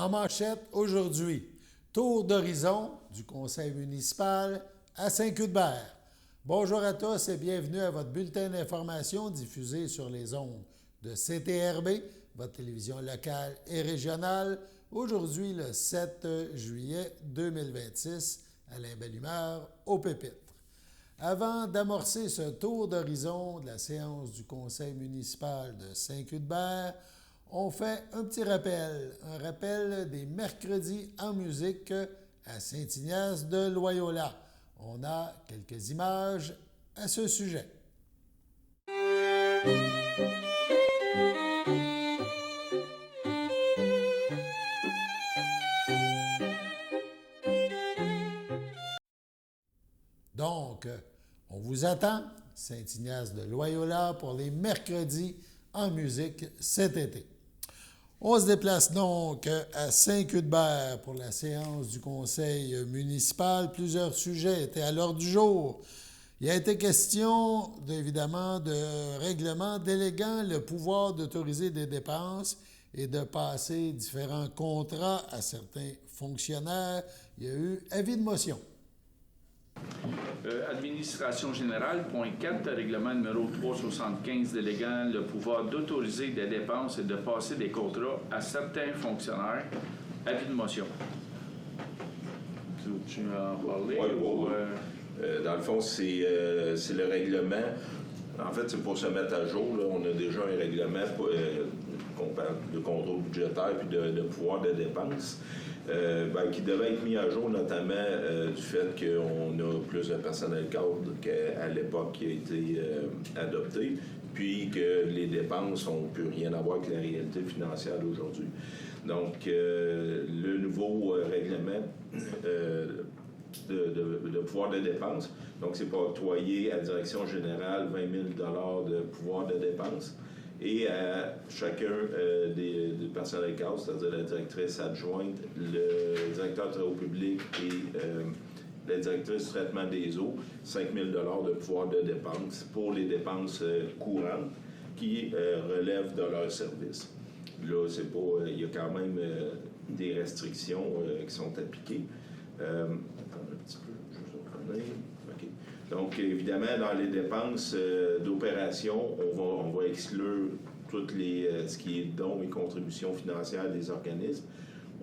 En manchette aujourd'hui, tour d'horizon du conseil municipal à Saint-Cuthbert. Bonjour à tous et bienvenue à votre bulletin d'information diffusé sur les ondes de CTRB, votre télévision locale et régionale, aujourd'hui le 7 juillet 2026, à la belle humeur, au Pépitre. Avant d'amorcer ce tour d'horizon de la séance du conseil municipal de Saint-Cuthbert, on fait un petit rappel, des mercredis en musique à Saint-Ignace de Loyola. On a quelques images à ce sujet. Donc, on vous attend, Saint-Ignace de Loyola, pour les mercredis en musique cet été. On se déplace donc à Saint-Cuthbert pour la séance du conseil municipal. Plusieurs sujets étaient à l'ordre du jour. Il a été question, évidemment, de règlement déléguant le pouvoir d'autoriser des dépenses et de passer différents contrats à certains fonctionnaires. Il y a eu avis de motion. Administration générale, point 4, règlement numéro 375 déléguant le pouvoir d'autoriser des dépenses et de passer des contrats à certains fonctionnaires. Avis de motion. Tu veux en parler? Oui. Dans le fond, c'est le règlement. En fait, c'est pour se mettre à jour. Là. On a déjà un règlement qu'on parle de contrôle budgétaire puis de pouvoir de dépenses. Qui devait être mis à jour notamment du fait qu'on a plus de personnel cadre qu'à l'époque qui a été adopté, puis que les dépenses n'ont plus rien à voir avec la réalité financière d'aujourd'hui. Donc, le nouveau règlement de pouvoir de dépenses, donc c'est pour octroyer à la direction générale 20 000 de pouvoir de dépenses. Et à chacun des personnels cadres, c'est-à-dire la directrice adjointe, le directeur de travaux publics et la directrice du traitement des eaux, 5 000 de pouvoir de dépenses pour les dépenses courantes qui relèvent de leur service. Là, c'est pas, il y a quand même des restrictions qui sont appliquées. Attends un petit peu, je vais revenir. OK. Donc, évidemment, dans les dépenses d'opération, on va exclure toutes ce qui est dons et contributions financières des organismes.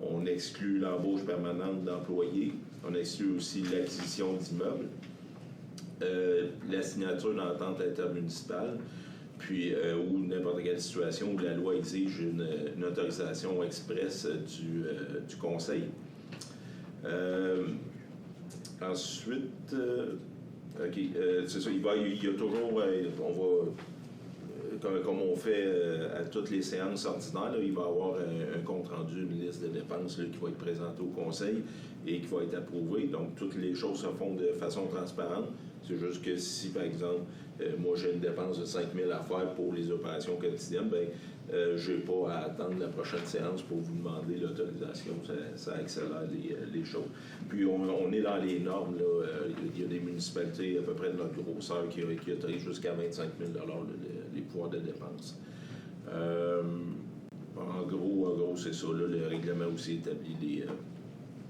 On exclut l'embauche permanente d'employés. On exclut aussi l'acquisition d'immeubles, la signature d'entente intermunicipale, puis ou n'importe quelle situation où la loi exige une autorisation expresse du conseil. Ensuite, OK, c'est ça, il y a toujours, comme on fait à toutes les séances ordinaires, là, il va y avoir un compte-rendu, une liste de dépenses là, qui va être présentée au conseil et qui va être approuvée. Donc, toutes les choses se font de façon transparente. C'est juste que si, par exemple, moi, j'ai une dépense de 5 000 à faire pour les opérations quotidiennes, je n'ai pas à attendre la prochaine séance pour vous demander l'autorisation. Ça accélère les choses. Puis, on est dans les normes. Là, il y a des municipalités à peu près de notre grosseur qui autorisent jusqu'à 25 000 les pouvoirs de dépenses. En gros, c'est ça. Là, le règlement aussi établit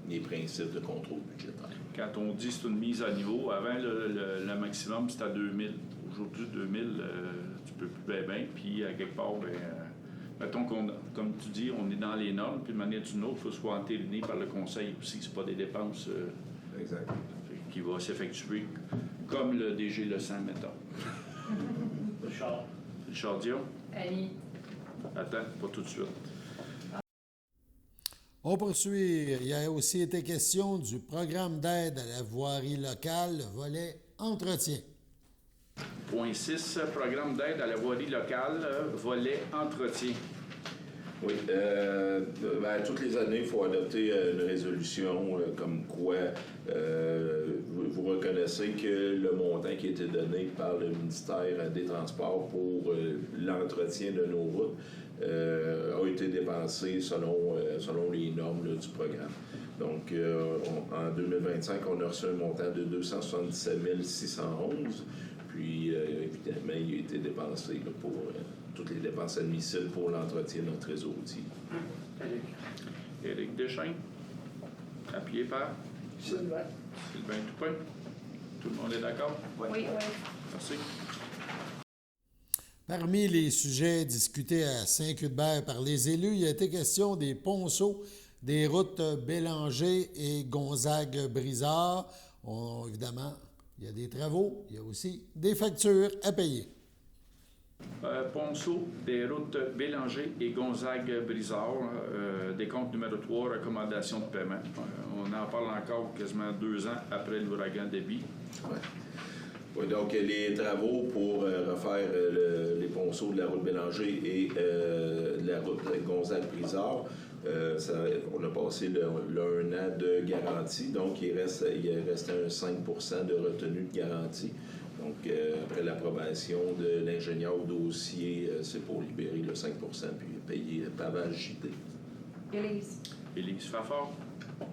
les principes de contrôle budgétaire. Quand on dit que c'est une mise à niveau, avant, le maximum, c'était à 2 000. Aujourd'hui, 2 000, tu peux plus bien. Puis, à quelque part, mettons comme tu dis, on est dans les normes, puis de manière d'une autre, il faut soit entériné par le conseil aussi, c'est pas des dépenses qui vont s'effectuer comme le DG le sent, mettons. Richard Dion? Annie. Attends, pas tout de suite. On poursuit. Il a aussi été question du programme d'aide à la voirie locale, le volet entretien. Point 6, programme d'aide à la voirie locale, volet entretien. Oui. Toutes les années, il faut adopter une résolution comme quoi vous reconnaissez que le montant qui a été donné par le ministère des Transports pour l'entretien de nos routes a été dépensé selon les normes là, du programme. Donc, en 2025, on a reçu un montant de 277 611. Puis, évidemment, il a été dépensé là, pour toutes les dépenses admissibles pour l'entretien de notre réseau routier. Éric Deschênes. Appuyé par Sylvain. Sylvain Toupin. Tout le monde est d'accord? Oui. Merci. Parmi les sujets discutés à Saint-Cuthbert par les élus, il a été question des ponceaux des routes Bélanger et Gonzague-Brizard. Évidemment, il y a des travaux, il y a aussi des factures à payer. Ponceau des routes Bélanger et Gonzague-Brizard, décompte numéro 3, recommandation de paiement. On en parle encore quasiment 2 ans après l'ouragan Débit. Oui, donc les travaux pour refaire les ponceaux de la route Bélanger et de la route Gonzague-Brizard, on a passé le 1 an de garantie, donc il reste un 5 % de retenue de garantie. Donc, après l'approbation de l'ingénieur au dossier, c'est pour libérer le 5 % puis payer le pavage JT. Élise. Élise Fafard,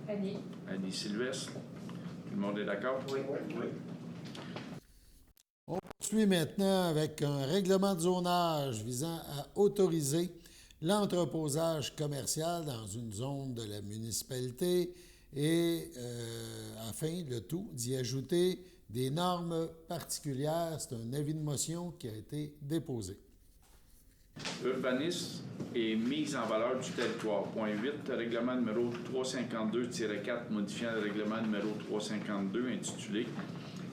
Annie. Annie Sylvestre. Tout le monde est d'accord? Oui. On poursuit maintenant avec un règlement de zonage visant à autoriser l'entreposage commercial dans une zone de la municipalité et afin, le tout, d'y ajouter des normes particulières. C'est un avis de motion qui a été déposé. Urbanisme et mise en valeur du territoire. Point 8, règlement numéro 352-4 modifiant le règlement numéro 352 intitulé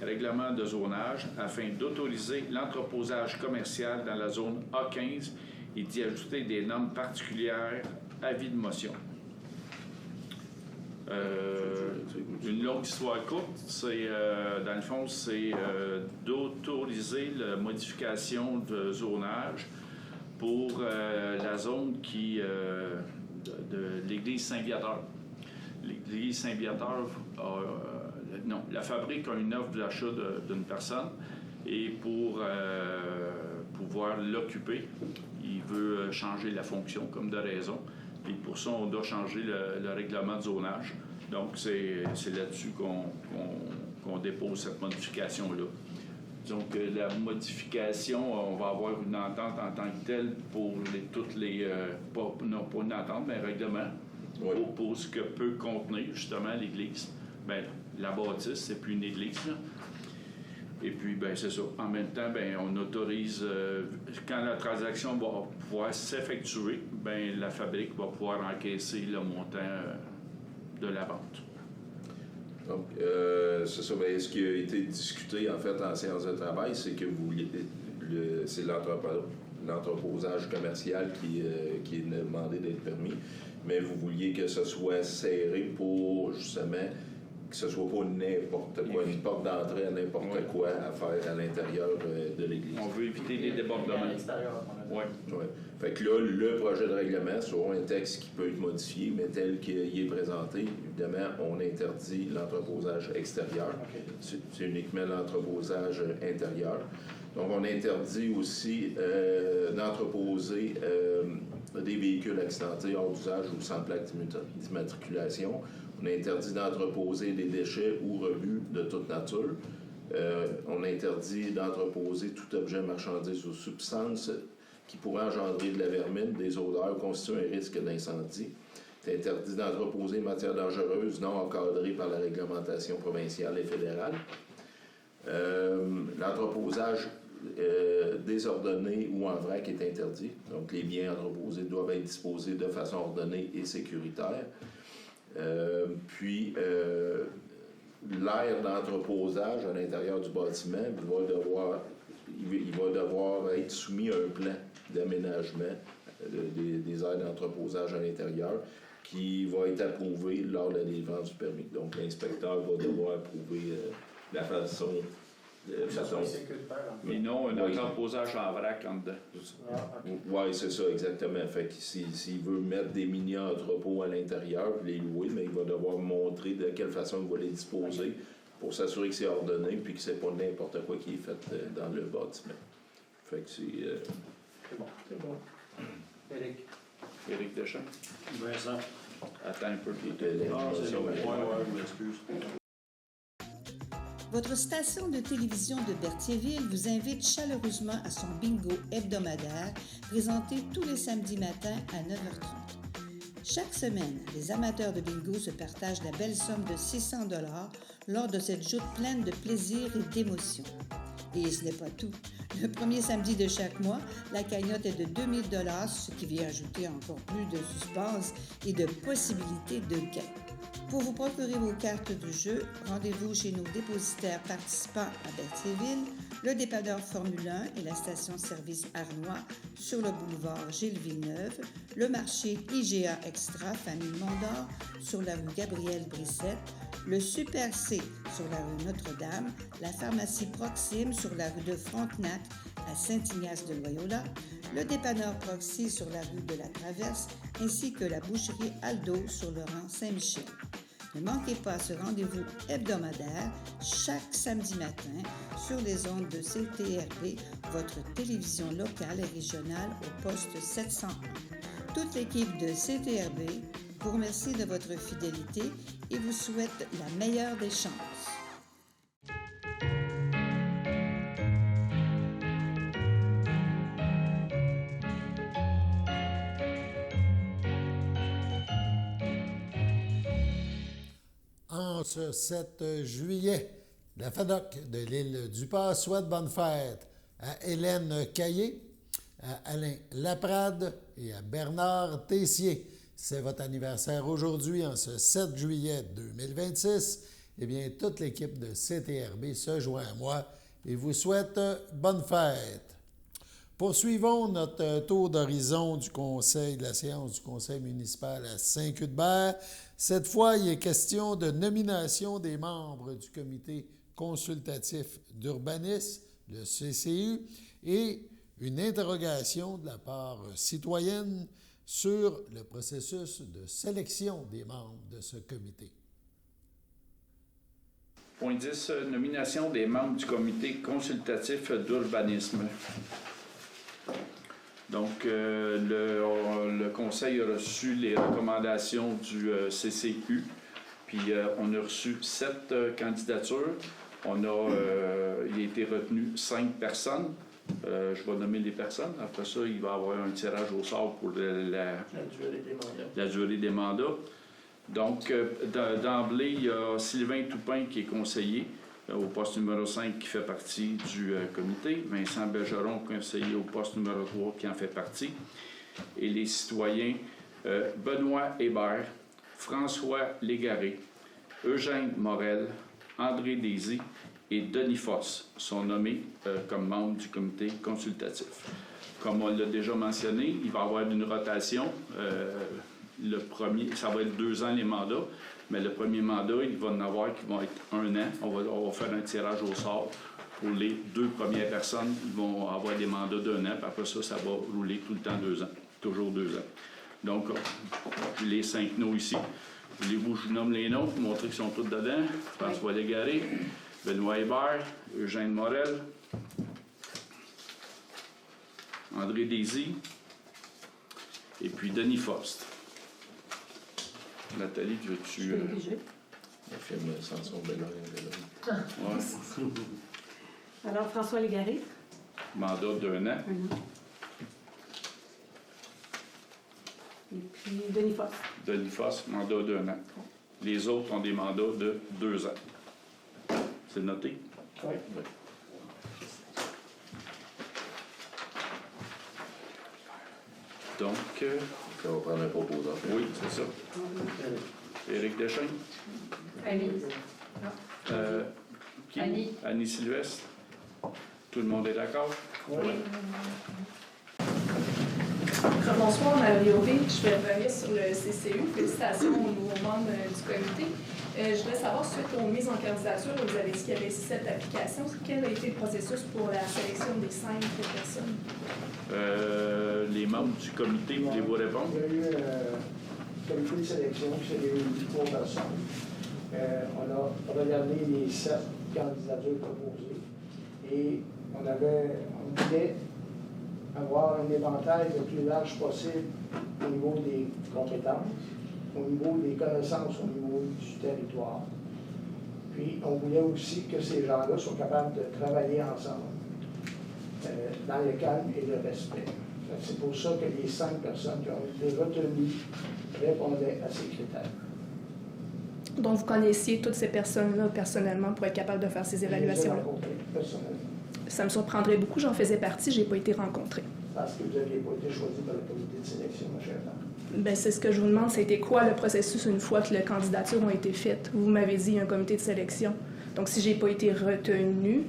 Règlement de zonage afin d'autoriser l'entreposage commercial dans la zone A15 et d'y ajouter des normes particulières. Avis de motion. Une longue histoire courte, c'est dans le fond, c'est d'autoriser la modification de zonage pour la zone de l'église Saint-Viateur. L'église Saint-Viateur la fabrique a une offre d'achat d'une personne et pour pouvoir l'occuper, il veut changer la fonction comme de raison. Et pour ça, on doit changer le règlement de zonage. Donc, c'est là-dessus qu'on dépose cette modification-là. Donc, la modification, on va avoir une entente en tant que telle pour toutes les... pas une entente, mais un règlement pour ce que peut contenir, justement, l'Église. Bien, la bâtisse, c'est plus une église, là. Et puis, bien, c'est ça. En même temps, bien, on autorise, quand la transaction va pouvoir s'effectuer, bien, la fabrique va pouvoir encaisser le montant de la vente. Donc, c'est ça. Bien, ce qui a été discuté, en fait, en séance de travail, c'est que c'est l'entreposage commercial qui est demandé d'être permis, mais vous vouliez que ce soit serré pour, justement, que ce soit pas n'importe quoi, une porte d'entrée à n'importe quoi à faire à l'intérieur de l'église. On veut éviter les débordements. À l'extérieur. Oui. Fait que là, le projet de règlement, sur un texte qui peut être modifié, mais tel qu'il est présenté, évidemment, on interdit l'entreposage extérieur. Okay. C'est uniquement l'entreposage intérieur. Donc, on interdit aussi d'entreposer des véhicules accidentés hors d'usage ou sans plaque d'immatriculation. On interdit d'entreposer des déchets ou rebuts de toute nature. On interdit d'entreposer tout objet, marchandise ou substance qui pourrait engendrer de la vermine, des odeurs, constituer un risque d'incendie. C'est interdit d'entreposer matières dangereuses non encadrées par la réglementation provinciale et fédérale. L'entreposage désordonné ou en vrac est interdit. Donc, les biens entreposés doivent être disposés de façon ordonnée et sécuritaire. L'aire d'entreposage à l'intérieur du bâtiment il va devoir être soumis à un plan d'aménagement des aires d'entreposage à l'intérieur qui va être approuvé lors de la délivrance du permis. Donc, l'inspecteur va devoir approuver la façon... Mais non, un entreposage en vrac en dedans. Oui, c'est ça, exactement. Fait que s'il veut mettre des mini-entrepôts à l'intérieur et les louer, mais il va devoir montrer de quelle façon il va les disposer pour s'assurer que c'est ordonné puis que c'est pas n'importe quoi qui est fait dans le bâtiment. Fait que c'est bon. Éric Deschênes. Vincent. Attends un peu. C'est bon. Je m'excuse. Votre station de télévision de Berthierville vous invite chaleureusement à son bingo hebdomadaire présenté tous les samedis matins à 9h30. Chaque semaine, les amateurs de bingo se partagent la belle somme de 600 $ lors de cette joute pleine de plaisir et d'émotion. Et ce n'est pas tout. Le premier samedi de chaque mois, la cagnotte est de 2000 $, ce qui vient ajouter encore plus de suspense et de possibilités de gain. Pour vous procurer vos cartes de jeu, rendez-vous chez nos dépositaires participants à Berthierville, le dépanneur Formule 1 et la station-service Arnois sur le boulevard Gilles Villeneuve, le marché IGA Extra Famille Mondor sur la rue Gabriel Brissette, le Super C sur la rue Notre-Dame, la pharmacie Proxime sur la rue de Frontenac à Saint-Ignace-de-Loyola, le dépanneur Proxy sur la rue de la Traverse, ainsi que la boucherie Aldo sur le rang Saint-Michel. Ne manquez pas ce rendez-vous hebdomadaire chaque samedi matin sur les ondes de CTRB, votre télévision locale et régionale au poste 701. Toute l'équipe de CTRB vous remercie de votre fidélité et vous souhaite la meilleure des chances. En ce 7 juillet, la FADOC de l'île du Pas souhaite bonne fête à Hélène Caillé, à Alain Laprade et à Bernard Tessier. C'est votre anniversaire aujourd'hui, en ce 7 juillet 2026. Eh bien, toute l'équipe de CTRB se joint à moi et vous souhaite bonne fête. Poursuivons notre tour d'horizon du conseil, de la séance du conseil municipal à Saint-Cuthbert. Cette fois, il est question de nomination des membres du comité consultatif d'urbanisme, le CCU, et une interrogation de la part citoyenne sur le processus de sélection des membres de ce comité. Point 10, nomination des membres du comité consultatif d'urbanisme. Donc, le conseil a reçu les recommandations du CCU, puis on a reçu 7 candidatures. Il a été retenu 5 personnes. Je vais nommer les personnes. Après ça, il va y avoir un tirage au sort pour la durée des mandats. Donc, d'emblée, il y a Sylvain Toupin qui est conseiller au poste numéro 5 qui fait partie du comité, Vincent Bergeron, conseiller au poste numéro 3 qui en fait partie, et les citoyens Benoît Hébert, François Légaré, Eugène Morel, André Désy et Denis Fosse sont nommés comme membres du comité consultatif. Comme on l'a déjà mentionné, il va y avoir une rotation. Le premier, ça va être 2 ans les mandats, mais le premier mandat, il va en avoir qui vont être 1 an. On va faire un tirage au sort pour les 2 premières personnes. Ils vont avoir des mandats d'1 an, puis après ça, ça va rouler tout le temps 2 ans. Toujours 2 ans. Donc, les 5 noms ici. Voulez-vous que je vous nomme les noms pour montrer qu'ils sont tous dedans? François Légaré, Benoît Hébert, Eugène Morel, André Désy, et puis Denis Fosse. Nathalie, veux-tu... Le film Samson Bellard et Bellard. Ouais. Alors, François Légaré. Mandat d'1 an. Et puis Denis Fosse. Denis Fosse, mandat d'1 an. Les autres ont des mandats de 2 ans. C'est noté? Oui. Donc, On va prendre un proposant. oui, c'est ça. Éric Deschênes. Annie. Qui? Annie. Annie Sylvestre. Tout le monde est d'accord? Oui. Bonsoir, Mme Léauville. Je vais revenir sur le CCU. Félicitations aux nouveaux membres du comité. Je voudrais savoir, suite aux mises en candidature, vous avez dit qu'il y avait 7 applications. Quel a été le processus pour la sélection des 5 personnes? Les membres du comité, voulez-vous répondre? Il y a eu un comité de sélection qui s'est réuni 3 personnes. On a regardé les 7 candidatures proposées et on voulait avoir un éventail le plus large possible au niveau des compétences, au niveau des connaissances, au niveau du territoire. Puis, on voulait aussi que ces gens-là soient capables de travailler ensemble dans le calme et le respect. C'est pour ça que les 5 personnes qui ont été retenues répondaient à ces critères. Donc, vous connaissiez toutes ces personnes-là personnellement pour être capable de faire ces Je les ai évaluations-là? rencontrées personnellement. Ça me surprendrait beaucoup, j'en faisais partie, j'ai pas été rencontrée. Parce que vous n'aviez pas été choisi par le comité de sélection, ma chère dame. Ben, c'est ce que je vous demande, c'était quoi le processus une fois que les candidatures ont été faites? Vous m'avez dit, il y a un comité de sélection. Donc, si j'ai pas été retenue,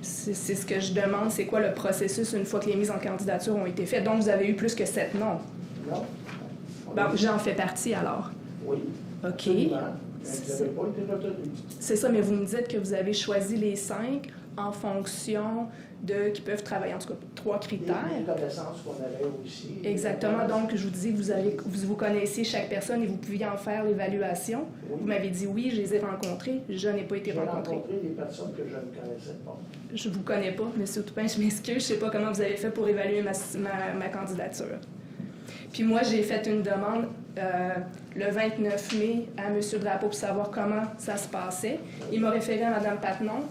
c'est ce que je demande, c'est quoi le processus une fois que les mises en candidature ont été faites? Donc, vous avez eu plus que 7 noms. Non? Ben, j'en fais partie alors. Oui. OK. Absolument. Mais vous n'avez pas été retenu. C'est ça, mais vous me dites que vous avez choisi les 5 en fonction de qui peuvent travailler, en tout cas, 3 critères. Les connaissances qu'on avait aussi. Exactement. Donc, je vous dis, vous connaissiez chaque personne et vous pouviez en faire l'évaluation. Oui. Vous m'avez dit oui, je les ai rencontrés. Je n'ai pas été J'ai rencontrée. rencontré des personnes que je ne connaissais pas. Je vous connais pas, M. Toupin, je m'excuse. Je sais pas comment vous avez fait pour évaluer ma candidature. Puis moi, j'ai fait une demande le 29 mai à M. Drapeau pour savoir comment ça se passait. Il m'a référé à Mme Paton,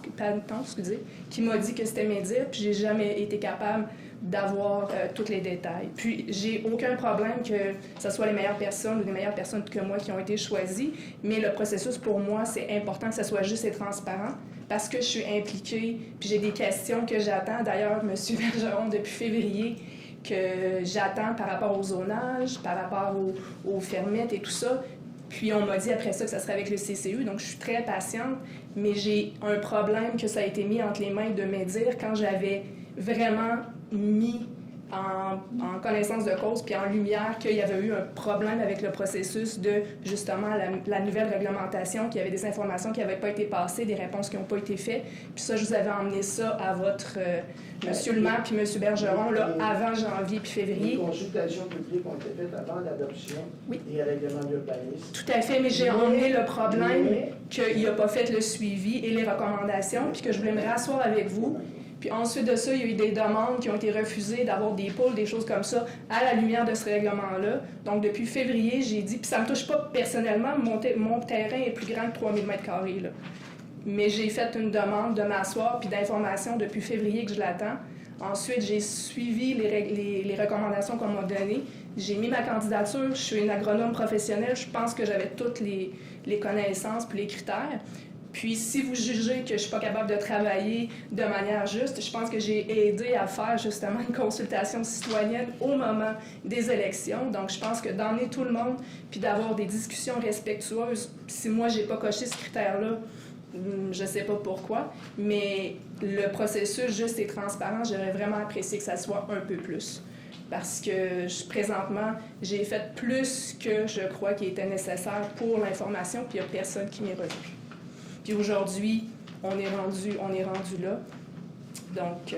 qui m'a dit que c'était mes dires, puis j'ai jamais été capable d'avoir tous les détails. Puis j'ai aucun problème que ce soit les meilleures personnes ou les meilleures personnes que moi qui ont été choisies, mais le processus pour moi, c'est important que ça soit juste et transparent parce que je suis impliquée, puis j'ai des questions que j'attends. D'ailleurs, M. Bergeron, depuis février, que j'attends par rapport au zonage, par rapport aux fermettes et tout ça. Puis on m'a dit après ça que ça serait avec le CCU, donc je suis très patiente, mais j'ai un problème que ça a été mis entre les mains de me dire quand j'avais vraiment mis en connaissance de cause puis en lumière qu'il y avait eu un problème avec le processus de, justement, la nouvelle réglementation, qu'il y avait des informations qui n'avaient pas été passées, des réponses qui n'ont pas été faites. Puis ça, je vous avais emmené ça à votre M. Le maire puis M. Bergeron, là, avant janvier puis février. Les consultations publiques ont été faites avant l'adoption des règlements d'urbanisme. Tout à fait, mais j'ai emmené le problème qu'il n'a pas fait le suivi et les recommandations, puis que je voulais me rasseoir avec vous. Puis ensuite de ça, il y a eu des demandes qui ont été refusées d'avoir des pôles, des choses comme ça, à la lumière de ce règlement-là. Donc, depuis février, j'ai dit, puis ça ne me touche pas personnellement, mon terrain est plus grand que 3000 m², là. Mais j'ai fait une demande de m'asseoir puis d'informations depuis février que je l'attends. Ensuite, j'ai suivi les recommandations qu'on m'a données. J'ai mis ma candidature. Je suis une agronome professionnelle. Je pense que j'avais toutes les connaissances puis les critères. Puis, si vous jugez que je ne suis pas capable de travailler de manière juste, je pense que j'ai aidé à faire justement une consultation citoyenne au moment des élections. Donc, je pense que d'emmener tout le monde puis d'avoir des discussions respectueuses, si moi, je n'ai pas coché ce critère-là, je ne sais pas pourquoi, mais le processus juste et transparent, j'aurais vraiment apprécié que ça soit un peu plus. Parce que présentement, j'ai fait plus que je crois qu'il était nécessaire pour l'information, puis il n'y a personne qui m'est revenu. Puis aujourd'hui, on est rendu là. Donc,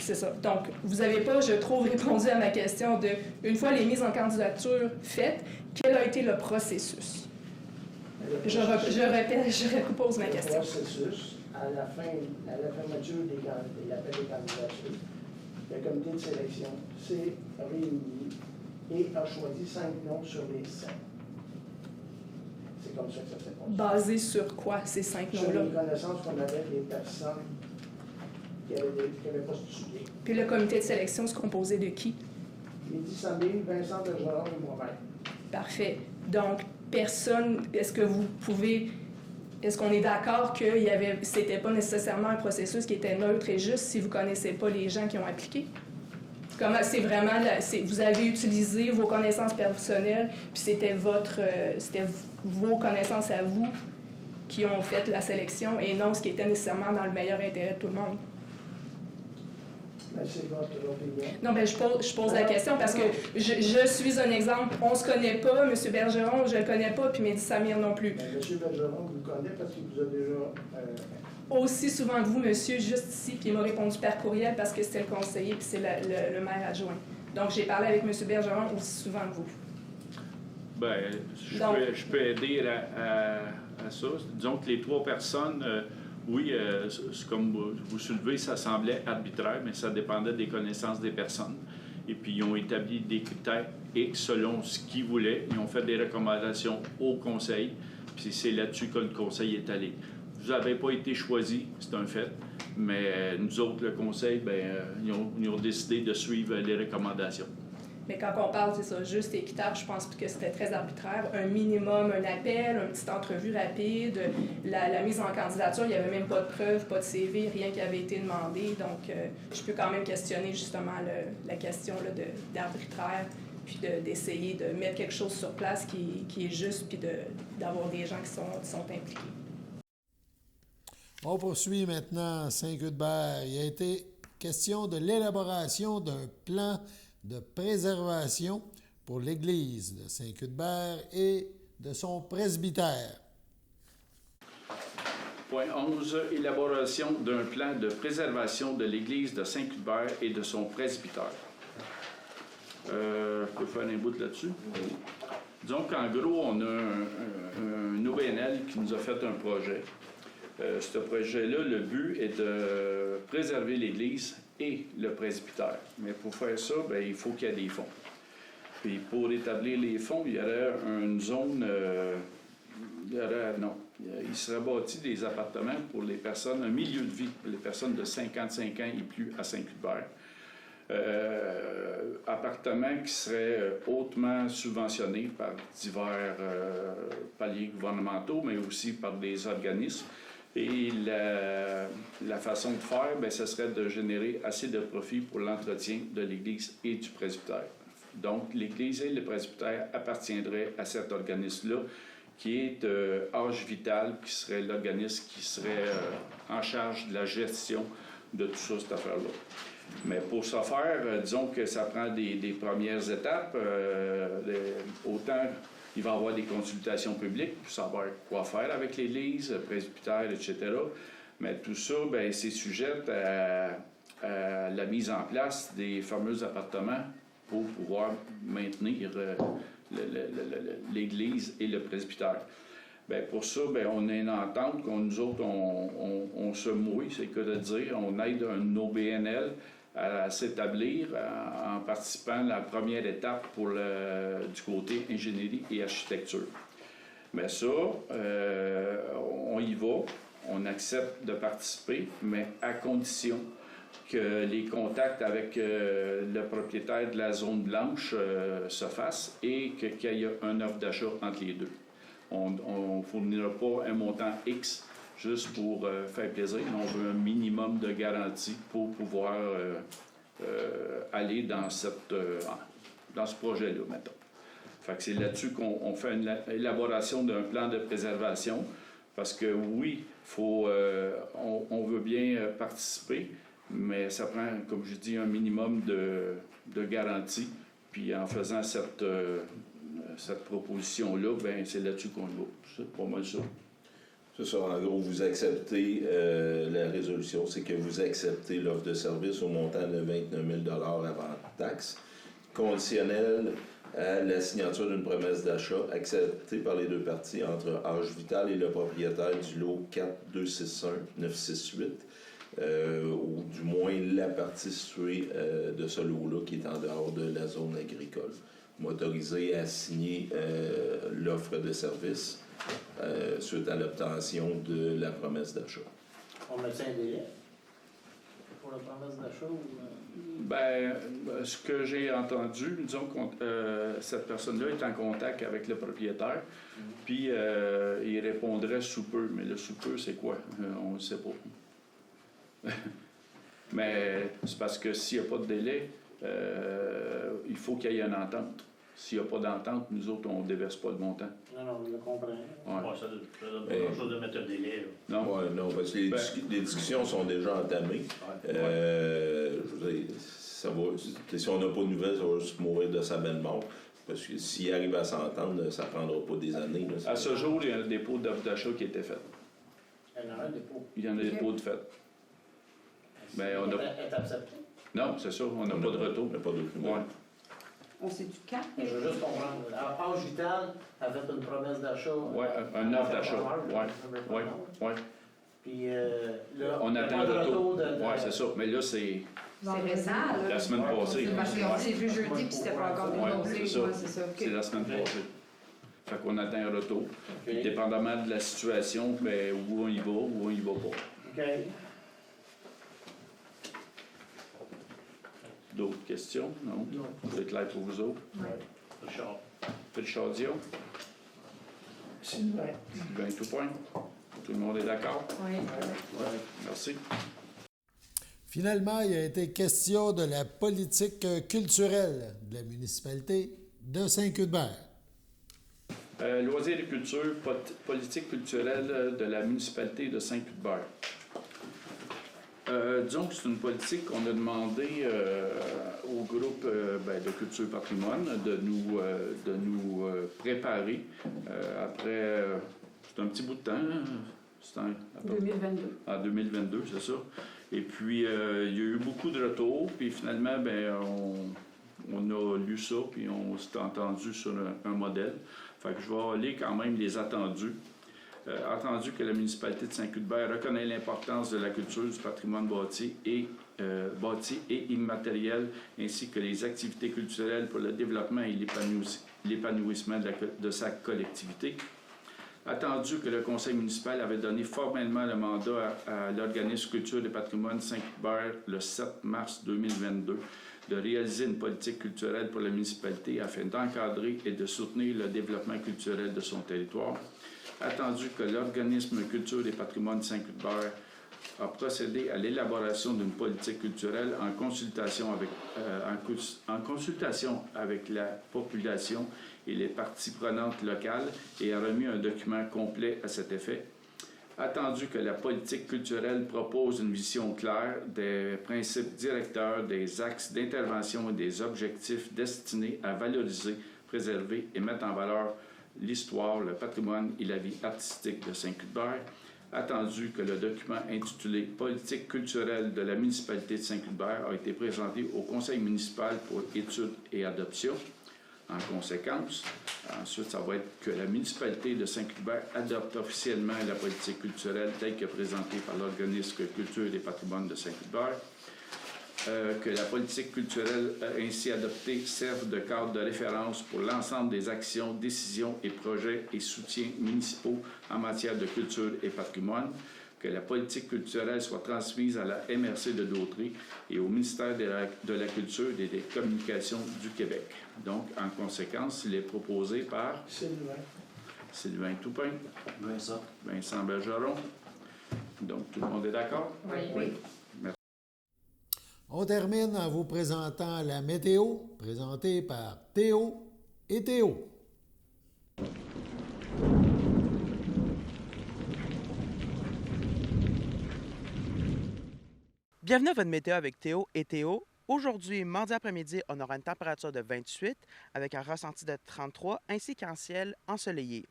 c'est ça. Donc, vous n'avez pas, je trouve, répondu à ma question de, une fois les mises en candidature faites, quel a été le processus? Je repose ma question. Le processus, à la fermeture des appels de candidature, le comité de sélection s'est réuni et a choisi 5 noms sur les 7. C'est comme ça que ça s'est passé. Basé sur quoi, ces 5 noms-là? Sur les connaissances qu'on avait des personnes qui avaient postulé. Puis le comité de sélection se composait de qui? Midi Sambine, Vincent Bergeron et moi-même. Parfait. Donc, personne, est-ce qu'on est d'accord que c'était pas nécessairement un processus qui était neutre et juste si vous connaissez pas les gens qui ont appliqué? Comment c'est vraiment, vous avez utilisé vos connaissances personnelles, puis c'était vos connaissances à vous qui ont fait la sélection et non ce qui était nécessairement dans le meilleur intérêt de tout le monde. Mais c'est votre opinion. Non, bien, je pose la question parce que je suis un exemple. On se connaît pas, M. Bergeron, je le connais pas, puis Mehdi Samir non plus. Mais M. Bergeron vous connaît parce qu'il vous a déjà... Aussi souvent que vous, monsieur, juste ici, puis il m'a répondu par courriel parce que c'était le conseiller, puis c'est le maire adjoint. Donc, j'ai parlé avec M. Bergeron aussi souvent que vous. Bien, je peux aider à ça. Disons que les 3 personnes... oui, comme vous soulevez, ça semblait arbitraire, mais ça dépendait des connaissances des personnes. Et puis, ils ont établi des critères X selon ce qu'ils voulaient. Ils ont fait des recommandations au conseil. Puis, c'est là-dessus que le conseil est allé. Vous n'avez pas été choisi, c'est un fait. Mais nous autres, le conseil, ils ont décidé de suivre les recommandations. Mais quand on parle, c'est ça, juste équitable, je pense que c'était très arbitraire. Un minimum, un appel, une petite entrevue rapide, la mise en candidature, il n'y avait même pas de preuves, pas de CV, rien qui avait été demandé. Donc, je peux quand même questionner justement la question là, d'arbitraire, puis d'essayer de mettre quelque chose sur place qui est juste, puis d'avoir des gens qui sont impliqués. On poursuit maintenant à Saint-Cuthbert. Il a été question de l'élaboration d'un plan de préservation pour l'Église de Saint-Cuthbert et de son presbytère. Point 11. Élaboration d'un plan de préservation de l'Église de Saint-Cuthbert et de son presbytère. Je peux faire un bout là-dessus? Disons qu'en gros, on a un OBNL qui nous a fait un projet. Ce projet-là, le but est de préserver l'Église et le presbytère. Mais pour faire ça, il faut qu'il y ait des fonds. Puis pour établir les fonds, il y aurait une zone... il serait bâti des appartements pour les personnes, un milieu de vie pour les personnes de 55 ans et plus à Saint-Cuthbert. Appartements qui seraient hautement subventionnés par divers paliers gouvernementaux, mais aussi par des organismes. Et la façon de faire, ce serait de générer assez de profit pour l'entretien de l'Église et du presbytère. Donc, l'Église et le presbytère appartiendraient à cet organisme-là, qui est Âge Vital, qui serait l'organisme qui serait en charge de la gestion de tout ça, cette affaire-là. Mais pour ce faire, disons que ça prend des premières étapes. Autant il va y avoir des consultations publiques pour savoir quoi faire avec l'Église, le presbytère, etc. Mais tout ça, c'est sujet à la mise en place des fameux appartements pour pouvoir maintenir l'Église et le presbytère. Pour ça, on a une entente qu'on nous autres, on se mouille, c'est que de dire, on aide un OBNL à s'établir en participant à la première étape pour du côté ingénierie et architecture. Mais ça, on y va, on accepte de participer, mais à condition que les contacts avec le propriétaire de la zone blanche se fassent et qu'il y ait une offre d'achat entre les deux. On ne fournira pas un montant X juste pour faire plaisir. On veut un minimum de garantie pour pouvoir aller dans ce projet-là, mettons. Fait que c'est là-dessus qu'on fait une élaboration d'un plan de préservation, parce que oui, on veut bien participer, mais ça prend, comme je dis, un minimum de garantie. Puis en faisant cette proposition-là, c'est là-dessus qu'on va. C'est pas mal ça. C'est ça. En gros, vous acceptez la résolution, c'est que vous acceptez l'offre de service au montant de 29 000 avant taxe, conditionnel à la signature d'une promesse d'achat acceptée par les deux parties entre Âge Vital et le propriétaire du lot 4261968, ou du moins la partie située de ce lot-là qui est en dehors de la zone agricole. M'autoriser à signer l'offre de service suite à l'obtention de la promesse d'achat. On met un délai pour la promesse d'achat ou... Ce que j'ai entendu, disons que cette personne-là est en contact avec le propriétaire, puis il répondrait sous peu. Mais le sous peu, c'est quoi? On ne sait pas. Mais c'est parce que s'il n'y a pas de délai, il faut qu'il y ait une entente. S'il n'y a pas d'entente, nous autres, on ne déverse pas le montant. Non, je le comprends. Ouais. Ça donne pas grand-chose de mettre un délai. Non. Ouais, non, parce que les discussions sont déjà entamées. Je veux dire, si on n'a pas de nouvelles, ça va juste mourir de sa belle mort. Parce que s'il arrive à s'entendre, ça ne prendra pas des années. Là, à ce jour, il y a un dépôt d'offre d'achat qui a été fait. Il y en a un dépôt. Il y en a un dépôt de fait. On a... est accepté? Non, c'est ça, on n'a pas de retour. On n'a pas de document. Ouais. On sait du quand? Je veux juste comprendre. Âge Vital a fait une promesse d'achat. Oui, un offre d'achat. Oui. Puis là, On attend le retour. Oui, c'est ça. Mais là, c'est C'est récent, là. la semaine passée. Parce qu'on s'est vu jeudi puis c'était pas encore déposé. c'est ça. Ouais, c'est ça. OK. C'est la semaine passée. Fait qu'on attend un retour. Dépendamment de la situation, où on y va ou on y va pas. OK. D'autres questions? Non? Non. C'est clair pour vous autres? Richard. Richard Dion? Sylvain. Sylvain Toupin? Tout le monde est d'accord? Oui. Merci. Finalement, il a été question de la politique culturelle de la municipalité de Saint-Cuthbert. Loisirs et culture, politique culturelle de la municipalité de Saint-Cuthbert. Disons que c'est une politique qu'on a demandé au groupe de Culture Patrimoine de nous préparer après, c'est un petit bout de temps, c'est en 2022. en 2022, c'est ça. Et puis, il y a eu beaucoup de retours, puis finalement, on a lu ça, puis on s'est entendu sur un modèle. Fait que je vais lire quand même les attendus. Attendu que la municipalité de Saint-Cuthbert reconnaît l'importance de la culture, du patrimoine bâti et immatériel, ainsi que les activités culturelles pour le développement et l'épanouissement de sa collectivité. Attendu que le conseil municipal avait donné formellement le mandat à l'organisme Culture et Patrimoine Saint-Cuthbert le 7 mars 2022 de réaliser une politique culturelle pour la municipalité afin d'encadrer et de soutenir le développement culturel de son territoire. Attendu que l'organisme Culture et Patrimoine Saint-Cuthbert a procédé à l'élaboration d'une politique culturelle en consultation avec la population et les parties prenantes locales et a remis un document complet à cet effet. Attendu que la politique culturelle propose une vision claire des principes directeurs, des axes d'intervention et des objectifs destinés à valoriser, préserver et mettre en valeur l'histoire, le patrimoine et la vie artistique de Saint-Cuthbert. Attendu que le document intitulé « Politique culturelle de la municipalité de Saint-Cuthbert » a été présenté au conseil municipal pour étude et adoption. En conséquence, ensuite, ça va être que la municipalité de Saint-Cuthbert adopte officiellement la politique culturelle telle que présentée par l'organisme Culture et Patrimoine de Saint-Cuthbert. Que la politique culturelle ainsi adoptée serve de cadre de référence pour l'ensemble des actions, décisions et projets et soutiens municipaux en matière de culture et patrimoine, que la politique culturelle soit transmise à la MRC de Dautrey et au ministère de la Culture et des Communications du Québec. Donc, en conséquence, il est proposé par Sylvain Toupin, Vincent Bergeron. Donc, tout le monde est d'accord? Oui. On termine en vous présentant la météo, présentée par Théo et Théo. Bienvenue à votre météo avec Théo et Théo. Aujourd'hui, mardi après-midi, on aura une température de 28 avec un ressenti de 33 ainsi qu'un ciel ensoleillé.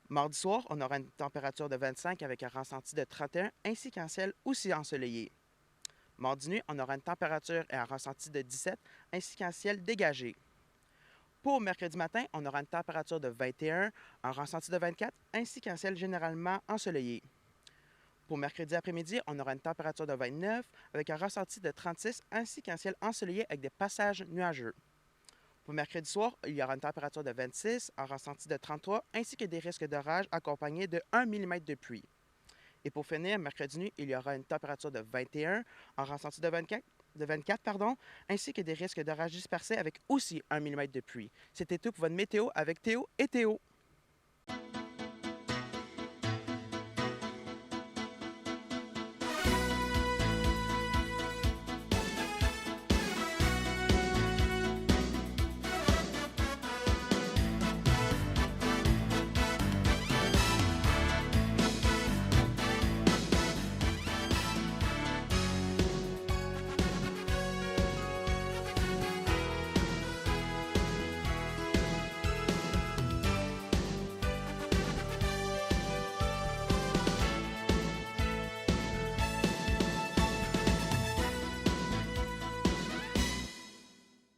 Mardi soir, on aura une température de 25 avec un ressenti de 31 ainsi qu'un ciel aussi ensoleillé. Mardi nuit, on aura une température et un ressenti de 17 ainsi qu'un ciel dégagé. Pour mercredi matin, on aura une température de 21, un ressenti de 24 ainsi qu'un ciel généralement ensoleillé. Pour mercredi après-midi, on aura une température de 29 avec un ressenti de 36 ainsi qu'un ciel ensoleillé avec des passages nuageux. Pour mercredi soir, il y aura une température de 26, un ressenti de 33 ainsi que des risques d'orage accompagnés de 1 mm de pluie. Et pour finir, mercredi nuit, il y aura une température de 21, un ressenti de 24, ainsi que des risques d'orage dispersés avec aussi 1 mm de pluie. C'était tout pour votre météo avec Théo et Théo.